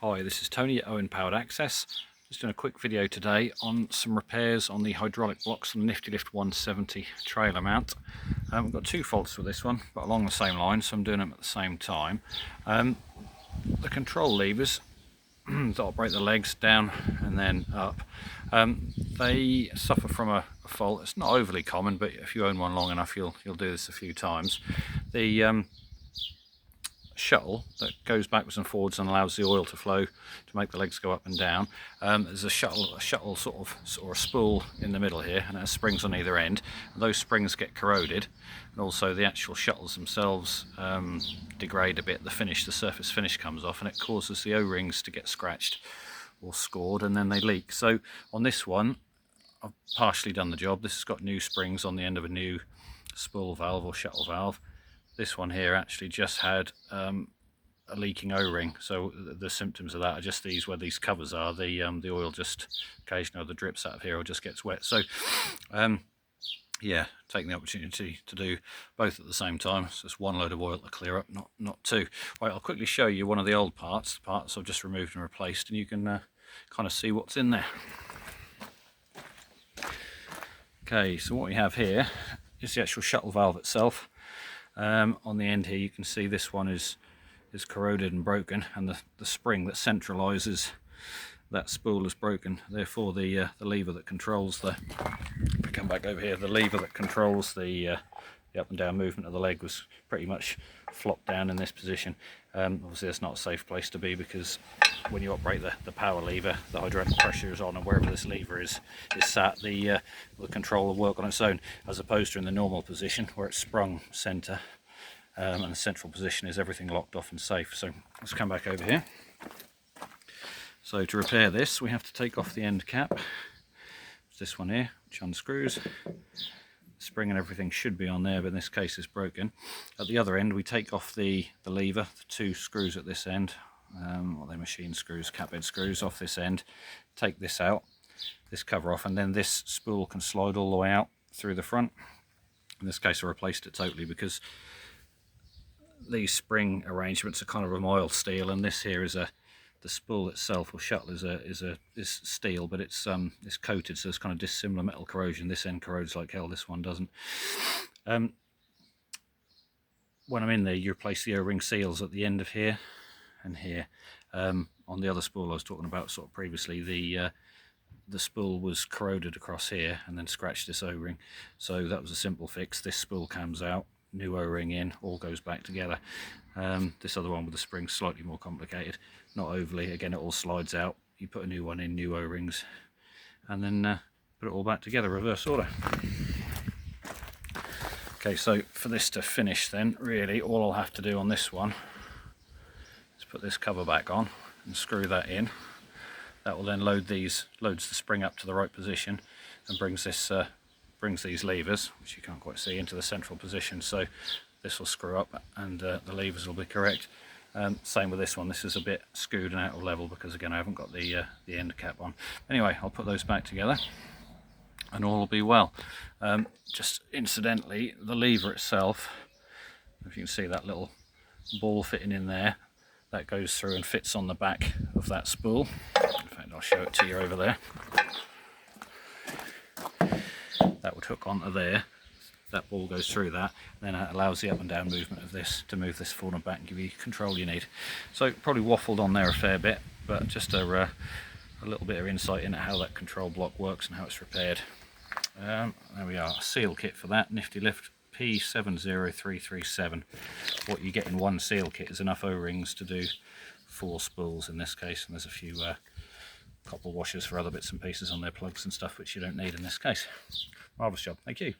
Hi, this is Tony at Owen Powered Access. Just doing a quick video today on some repairs on the hydraulic blocks on the NIFTY LIFT 170 trailer mount. We've got two faults with this one, but along the same line, so I'm doing them at the same time. The control levers that operate the legs down and then up, they suffer from a fault. It's not overly common, but if you own one long enough, you'll do this a few times. The shuttle that goes backwards and forwards and allows the oil to flow to make the legs go up and down. There's a shuttle sort of a spool in the middle here, and it has springs on either end, and those springs get corroded, and also the actual shuttles themselves degrade a bit. The surface finish comes off, and it causes the O-rings to get scratched or scored, and then they leak. So on this one, I've partially done the job. This has got new springs on the end of a new spool valve or shuttle valve. This one here actually just had a leaking O-ring, so the symptoms of that are just these, where these covers are. The oil just occasionally either drips out of here or just gets wet. So yeah, taking the opportunity to do both at the same time. It's just one load of oil to clear up, not two. Right, I'll quickly show you one of the old parts, the parts I've just removed and replaced, and you can kind of see what's in there. Okay, so what we have here is the actual shuttle valve itself. On the end here you can see this one is corroded and broken, and the spring that centralizes that spool is broken. Therefore the lever that controls if we come back over here, the lever that controls the up and down movement of the leg was pretty much flopped down in this position. Obviously that's not a safe place to be, because when you operate the power lever, the hydraulic pressure is on, and wherever this lever is sat, the control will work on its own, as opposed to in the normal position where it's sprung center, and the central position is everything locked off and safe. So let's come back over here. So to repair this, we have to take off the end cap. It's this one here, which unscrews. The spring and everything should be on there, but in this case it's broken. At the other end we take off the lever, the two screws at this end, they're machine screws, cap head screws off this end. Take this out, this cover off, and then this spool can slide all the way out through the front. In this case I replaced it totally, because these spring arrangements are kind of a mild steel, and this here is the spool itself, or shuttle, is steel, but it's coated, so it's kind of dissimilar metal corrosion. This end corrodes like hell, this one doesn't. When I'm in there, you replace the O-ring seals at the end of here and here. On the other spool I was talking about sort of previously, the spool was corroded across here and then scratched this O-ring, so that was a simple fix. This spool comes out, new O-ring in, all goes back together. This other one with the springs, slightly more complicated, not overly. Again, it all slides out, you put a new one in, new O-rings, and then put it all back together, reverse order. Okay, so for this to finish then, really all I'll have to do on this one is put this cover back on and screw that in. That will then loads the spring up to the right position, and brings these levers, which you can't quite see, into the central position. So this will screw up and the levers will be correct. Same with this one. This is a bit skewed and out of level because, again, I haven't got the end cap on. Anyway, I'll put those back together and all will be well. Just incidentally, the lever itself, if you can see that little ball fitting in there, that goes through and fits on the back of that spool. In fact, I'll show it to you over there. That would hook onto there. That ball goes through that, then it allows the up and down movement of this to move this forward and back and give you control you need. So probably waffled on there a fair bit, but just a little bit of insight into how that control block works and how it's repaired. There we are, a seal kit for that, NIFTY LIFT P70337. What you get in one seal kit is enough O-rings to do 4 spools in this case, and there's a few copper washers for other bits and pieces on their plugs and stuff, which you don't need in this case. Marvellous job, thank you.